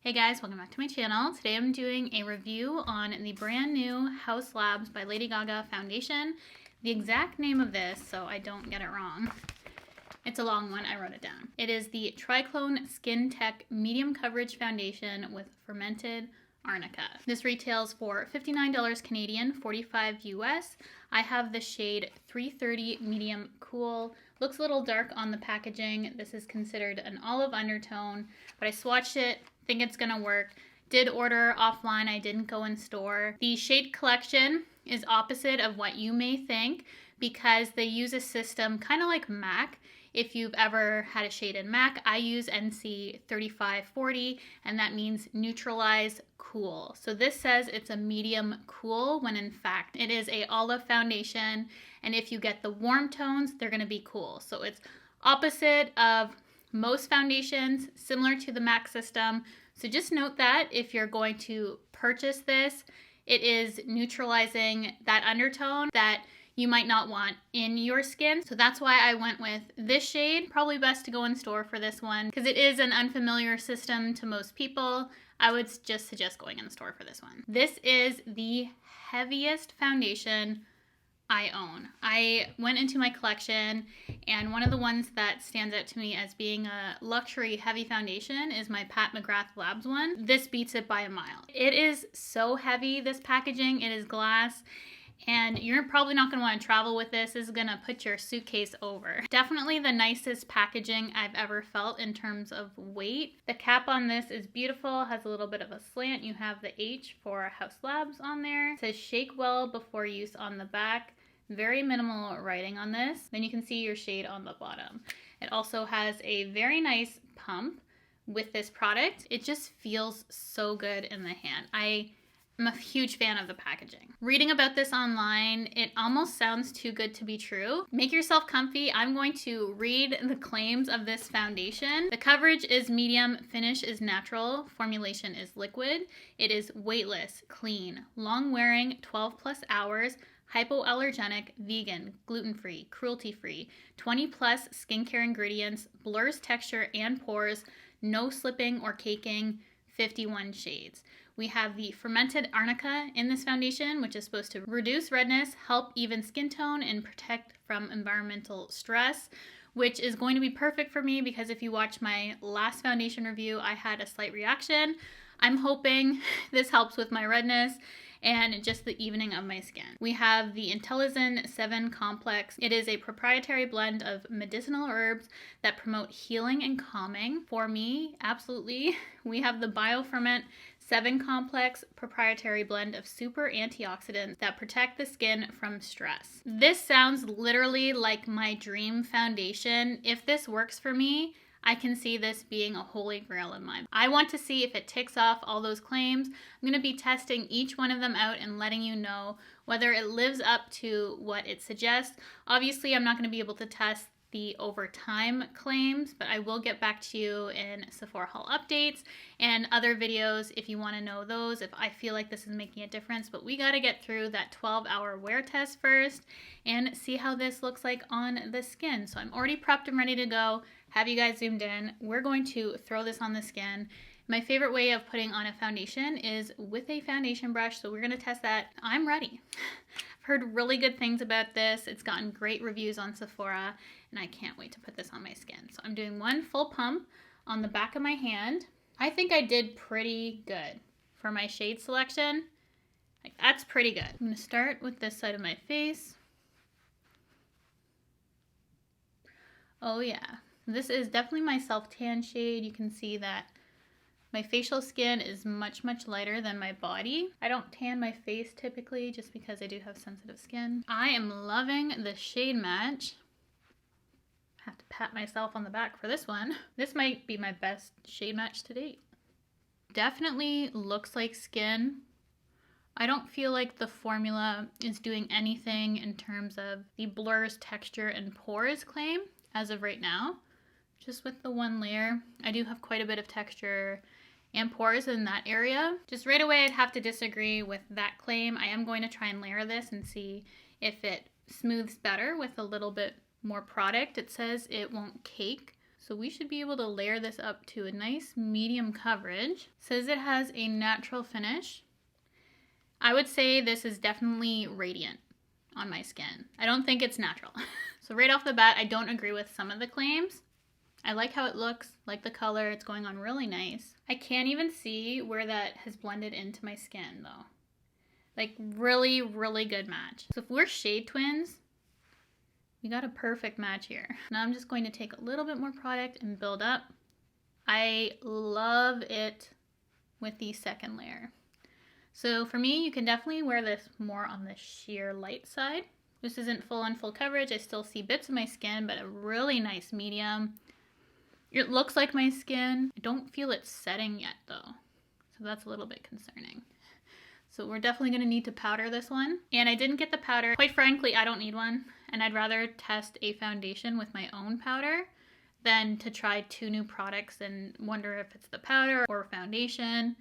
Hey guys, welcome back to my channel. Today I'm doing a review on the brand new Haus by Lady Gaga foundation. The exact name of this, so I don't get it wrong. It's a long one, I wrote it down. It is the Triclone Skin Tech Medium Coverage Foundation with Fermented Arnica. This retails for $59 Canadian, $45 US. I have the shade 330 Medium Cool. Looks a little dark on the packaging. This is considered an olive undertone, but I swatched it, think it's gonna work. Did order offline, I didn't go in store. The shade collection is opposite of what you may think because they use a system kind of like MAC. If you've ever had a shade in MAC, I use NC 3540, and that means neutralize cool. So this says it's a medium cool when in fact it is a olive foundation, and if you get the warm tones, they're gonna be cool. So it's opposite of most foundations, similar to the MAC system. So just note that if you're going to purchase this, it is neutralizing that undertone that you might not want in your skin. So that's why I went with this shade. Probably best to go in store for this one because it is an unfamiliar system to most people. I would just suggest going in the store for this one. This is the heaviest foundation I own. I went into my collection, and one of the ones that stands out to me as being a luxury heavy foundation is my Pat McGrath Labs one. This beats it by a mile. It is so heavy, this packaging. It is glass, and you're probably not going to want to travel with this. This is going to put your suitcase over. Definitely the nicest packaging I've ever felt in terms of weight. The cap on this is beautiful, has a little bit of a slant. You have the H for Haus Labs on there. It says shake well before use on the back. Very minimal writing on this. Then you can see your shade on the bottom. It also has a very nice pump with this product. It just feels so good in the hand. I'm a huge fan of the packaging. Reading about this online, it almost sounds too good to be true. Make yourself comfy. I'm going to read the claims of this foundation. The coverage is medium, finish is natural, formulation is liquid. It is weightless, clean, long wearing, 12 plus hours, hypoallergenic, vegan, gluten-free, cruelty-free, 20 plus skincare ingredients, blurs texture and pores, no slipping or caking, 51 shades. We have the fermented arnica in this foundation, which is supposed to reduce redness, help even skin tone, and protect from environmental stress, which is going to be perfect for me because if you watch my last foundation review, I had a slight reaction. I'm hoping this helps with my redness and just the evening of my skin. We have the Intellizin 7 Complex. It is a proprietary blend of medicinal herbs that promote healing and calming. For me, absolutely. We have the Bioferment 7 Complex proprietary blend of super antioxidants that protect the skin from stress. This sounds literally like my dream foundation. If this works for me, I can see this being a holy grail in mine. I want to see if it ticks off all those claims. I'm going to be testing each one of them out and letting you know whether it lives up to what it suggests. Obviously, I'm not going to be able to test the over time claims, but I will get back to you in Sephora haul updates and other videos if you want to know those, if I feel like this is making a difference. But we got to get through that 12-hour wear test first and see how this looks like on the skin. So I'm already prepped and ready to go. Have you guys zoomed in? We're going to throw this on the skin. My favorite way of putting on a foundation is with a foundation brush, so we're going to test that. I'm ready. I've heard really good things about this. It's gotten great reviews on Sephora, and I can't wait to put this on my skin. So I'm doing one full pump on the back of my hand. I think I did pretty good for my shade selection. Like, that's pretty good. I'm going to start with this side of my face. Oh yeah. This is definitely my self-tan shade. You can see that my facial skin is much, much lighter than my body. I don't tan my face typically just because I do have sensitive skin. I am loving the shade match. Have to pat myself on the back for this one. This might be my best shade match to date. Definitely looks like skin. I don't feel like the formula is doing anything in terms of the blurs, texture, and pores claim as of right now. Just with the one layer, I do have quite a bit of texture and pores in that area. Just right away, I'd have to disagree with that claim. I am going to try and layer this and see if it smooths better with a little bit more product. It says it won't cake, So we should be able to layer this up to a nice medium coverage. It says it has a natural finish. I would say this is definitely radiant on my skin. I don't think it's natural. So right off the bat, I don't agree with some of the claims. I like how it looks, like the color, it's going on really nice. I can't even see where that has blended into my skin though. Like really, really good match. So if we're shade twins, we got a perfect match here. Now I'm just going to take a little bit more product and build up. I love it with the second layer. So for me, you can definitely wear this more on the sheer light side. This isn't full on full coverage. I still see bits of my skin, but a really nice medium. It looks like my skin. I don't feel it setting yet though. So that's a little bit concerning. So we're definitely gonna need to powder this one. And I didn't get the powder. Quite frankly, I don't need one. And I'd rather test a foundation with my own powder than to try 2 new products and wonder if it's the powder or foundation.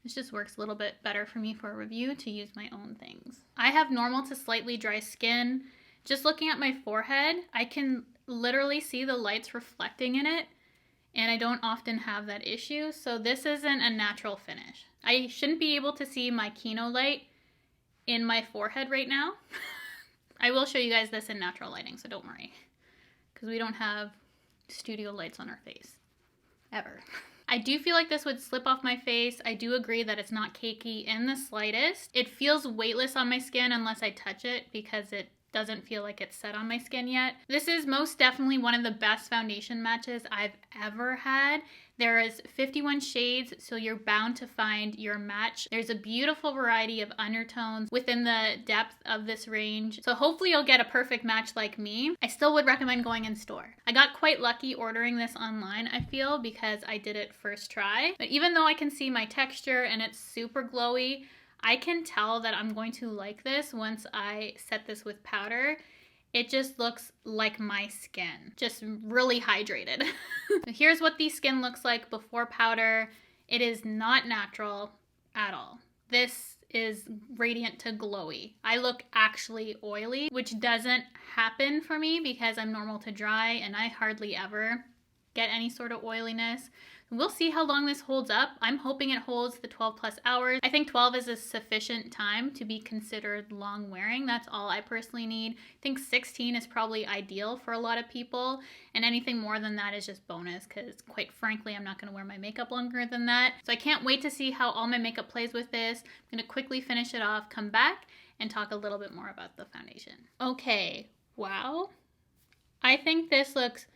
This just works a little bit better for me for a review to use my own things. I have normal to slightly dry skin. Just looking at my forehead, I can literally see the lights reflecting in it, and I don't often have that issue, so this isn't a natural finish. I shouldn't be able to see my Kino light in my forehead right now. I will show you guys this in natural lighting, so don't worry, because we don't have studio lights on our face, ever. I do feel like this would slip off my face. I do agree that it's not cakey in the slightest. It feels weightless on my skin unless I touch it because it doesn't feel like it's set on my skin yet. This is most definitely one of the best foundation matches I've ever had. There is 51 shades, so you're bound to find your match. There's a beautiful variety of undertones within the depth of this range. So hopefully you'll get a perfect match like me. I still would recommend going in store. I got quite lucky ordering this online, I feel, because I did it first try. But even though I can see my texture and it's super glowy, I can tell that I'm going to like this once I set this with powder. It just looks like my skin, just really hydrated. So here's what the skin looks like before powder. It is not natural at all. This is radiant to glowy. I look actually oily, which doesn't happen for me because I'm normal to dry and I hardly ever get any sort of oiliness. We'll see how long this holds up. I'm hoping it holds the 12 plus hours. I think 12 is a sufficient time to be considered long wearing. That's all I personally need. I think 16 is probably ideal for a lot of people, and anything more than that is just bonus because quite frankly, I'm not gonna wear my makeup longer than that. So I can't wait to see how all my makeup plays with this. I'm gonna quickly finish it off, come back, and talk a little bit more about the foundation. Okay, wow. I think this looks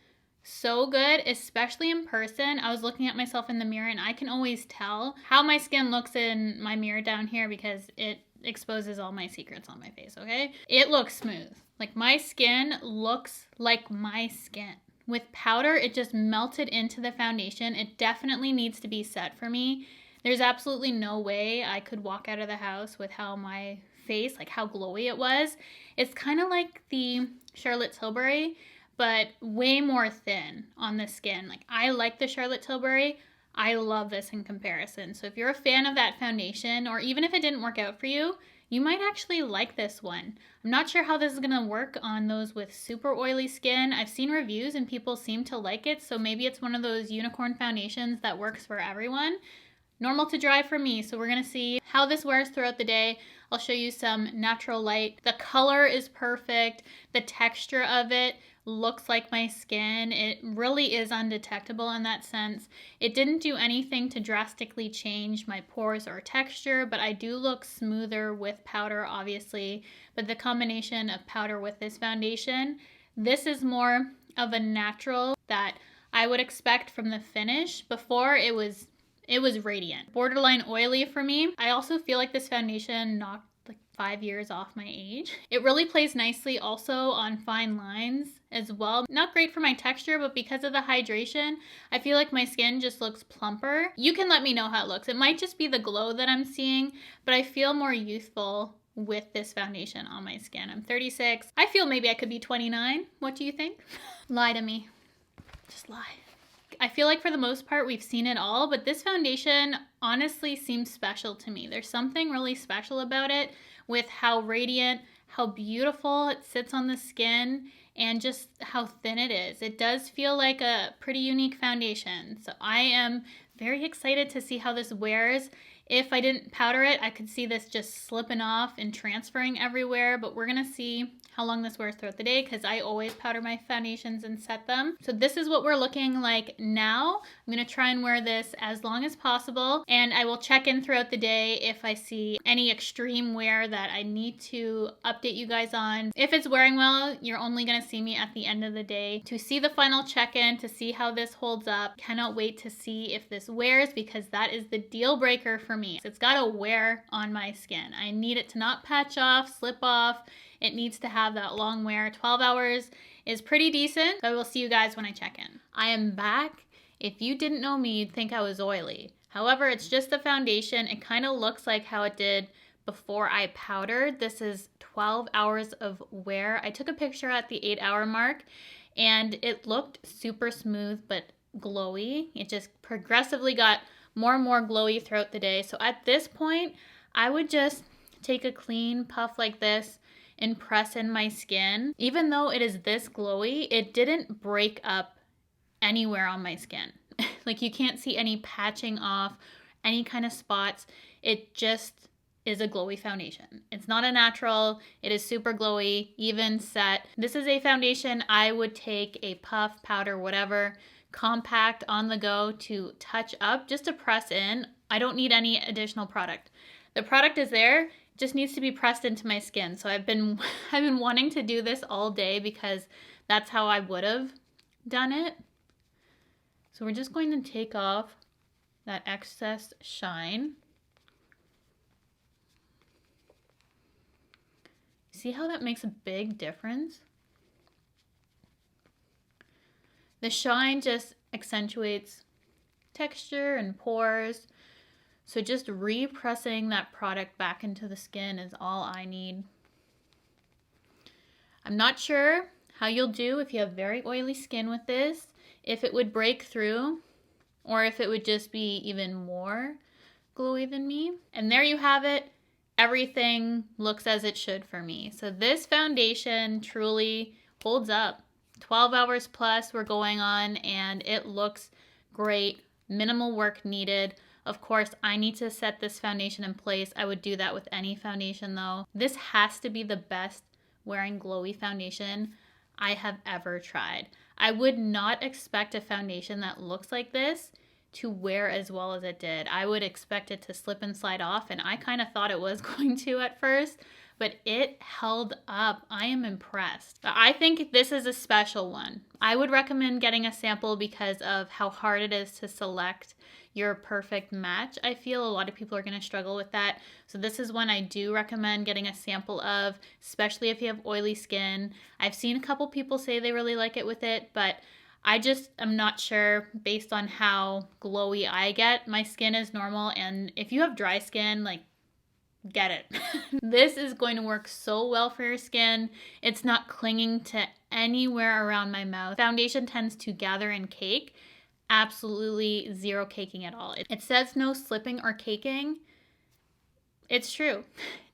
so good, especially in person. I was looking at myself in the mirror and I can always tell how my skin looks in my mirror down here because it exposes all my secrets on my face, okay? It looks smooth. Like my skin looks like my skin. With powder, it just melted into the foundation. It definitely needs to be set for me. There's absolutely no way I could walk out of the house with how my face, like how glowy it was. It's kind of like the Charlotte Tilbury, but way more thin on the skin. Like I like the Charlotte Tilbury. I love this in comparison. So if you're a fan of that foundation, or even if it didn't work out for you, you might actually like this one. I'm not sure how this is gonna work on those with super oily skin. I've seen reviews and people seem to like it, so maybe it's one of those unicorn foundations that works for everyone. Normal to dry for me, so we're gonna see how this wears throughout the day. I'll show you some natural light. The color is perfect. The texture of it looks like my skin. It really is undetectable in that sense. It didn't do anything to drastically change my pores or texture, but I do look smoother with powder, obviously. But the combination of powder with this foundation, this is more of a natural that I would expect from the finish. Before it was radiant. Borderline oily for me. I also feel like this foundation knocked like 5 years off my age. It really plays nicely also on fine lines as well. Not great for my texture, but because of the hydration, I feel like my skin just looks plumper. You can let me know how it looks. It might just be the glow that I'm seeing, but I feel more youthful with this foundation on my skin. I'm 36. I feel maybe I could be 29. What do you think? Lie to me. Just lie. I feel like for the most part we've seen it all, but this foundation honestly seems special to me. There's something really special about it with how radiant, how beautiful it sits on the skin, and just how thin it is. It does feel like a pretty unique foundation. So I am very excited to see how this wears. If I didn't powder it, I could see this just slipping off and transferring everywhere, but we're gonna see how long this wears throughout the day because I always powder my foundations and set them. So this is what we're looking like now. I'm gonna try and wear this as long as possible, and I will check in throughout the day if I see any extreme wear that I need to update you guys on. If it's wearing well, you're only gonna see me at the end of the day to see the final check-in, to see how this holds up. Cannot wait to see if this wears because that is the deal breaker for me. It's gotta wear on my skin. I need it to not patch off, slip off. It needs to have that long wear. 12 hours is pretty decent. So I will see you guys when I check in. I am back. If you didn't know me, you'd think I was oily. However, it's just the foundation. It kind of looks like how it did before I powdered. This is 12 hours of wear. I took a picture at the 8-hour mark and it looked super smooth but glowy. It just progressively got more and more glowy throughout the day. So at this point, I would just take a clean puff like this and press in my skin. Even though it is this glowy, it didn't break up anywhere on my skin. Like you can't see any patching off, any kind of spots. It just is a glowy foundation. It's not a natural. It is super glowy, even set. This is a foundation I would take a puff, powder, whatever, compact on the go to touch up, just to press in. I don't need any additional product. The product is there, just needs to be pressed into my skin. So I've been wanting to do this all day because that's how I would have done it. So we're just going to take off that excess shine. See how that makes a big difference? The shine just accentuates texture and pores. So just repressing that product back into the skin is all I need. I'm not sure how you'll do if you have very oily skin with this, if it would break through, or if it would just be even more glowy than me. And there you have it. Everything looks as it should for me. So this foundation truly holds up. 12 hours plus we're going on and it looks great. Minimal work needed. Of course, I need to set this foundation in place. I would do that with any foundation though. This has to be the best wearing glowy foundation I have ever tried. I would not expect a foundation that looks like this to wear as well as it did. I would expect it to slip and slide off, and I kind of thought it was going to at first, but it held up. I am impressed. I think this is a special one. I would recommend getting a sample because of how hard it is to select your perfect match. I feel a lot of people are going to struggle with that. So this is one I do recommend getting a sample of, especially if you have oily skin. I've seen a couple people say they really like it with it, but I just am not sure based on how glowy I get. My skin is normal, and if you have dry skin, like, get it. This is going to work so well for your skin. It's not clinging to anywhere around my mouth. Foundation tends to gather and cake. Absolutely zero caking at all. It says no slipping or caking. It's true.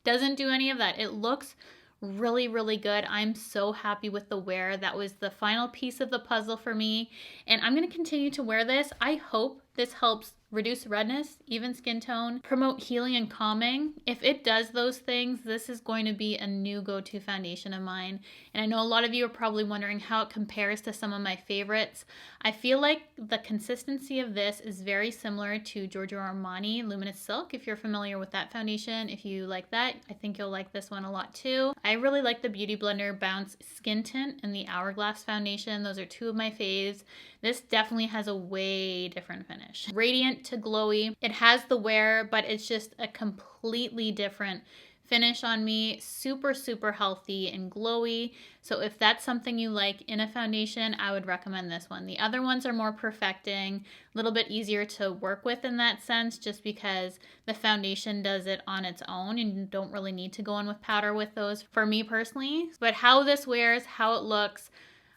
Doesn't do any of that. It looks really, really good. I'm so happy with the wear. That was the final piece of the puzzle for me. And I'm going to continue to wear this. I hope this helps reduce redness, even skin tone, promote healing and calming. If it does those things, this is going to be a new go-to foundation of mine. And I know a lot of you are probably wondering how it compares to some of my favorites. I feel like the consistency of this is very similar to Giorgio Armani Luminous Silk. If you're familiar with that foundation, if you like that, I think you'll like this one a lot too. I really like the Beauty Blender Bounce Skin Tint and the Hourglass foundation. Those are two of my faves. This definitely has a way different finish. Radiant to glowy. It has the wear, but it's just a completely different finish on me. Super, super healthy and glowy. So if that's something you like in a foundation, I would recommend this one. The other ones are more perfecting, a little bit easier to work with in that sense, just because the foundation does it on its own and you don't really need to go in with powder with those for me personally. But how this wears, how it looks,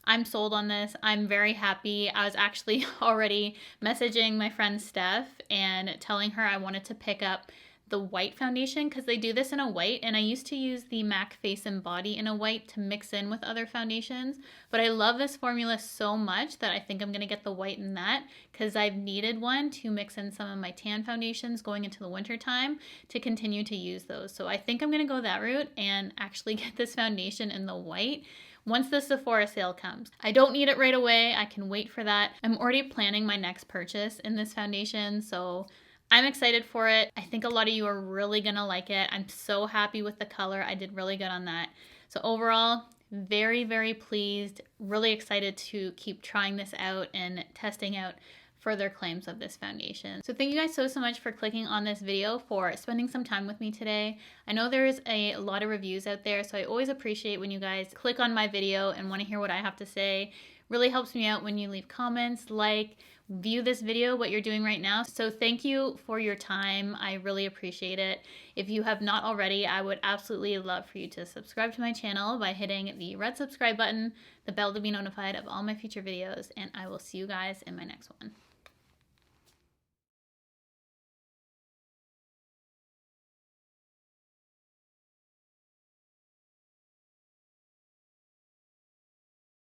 I'm sold on this. I'm very happy. I was actually already messaging my friend Steph and telling her I wanted to pick up the white foundation because they do this in a white, and I used to use the MAC Face and Body in a white to mix in with other foundations, but I love this formula so much that I think I'm going to get the white in that because I've needed one to mix in some of my tan foundations going into the winter time to continue to use those. So I think I'm going to go that route and actually get this foundation in the white once the Sephora sale comes. I don't need it right away. I can wait for that. I'm already planning my next purchase in this foundation, so I'm excited for it. I think a lot of you are really gonna like it. I'm so happy with the color. I did really good on that. So overall, very, very pleased, really excited to keep trying this out and testing out further claims of this foundation. So thank you guys so much for clicking on this video, for spending some time with me today. I know there's a lot of reviews out there, so I always appreciate when you guys click on my video and want to hear what I have to say. Really helps me out when you leave comments, view this video, what you're doing right now. So thank you for your time. I really appreciate it. If you have not already, I would absolutely love for you to subscribe to my channel by hitting the red subscribe button, the bell to be notified of all my future videos, and I will see you guys in my next one.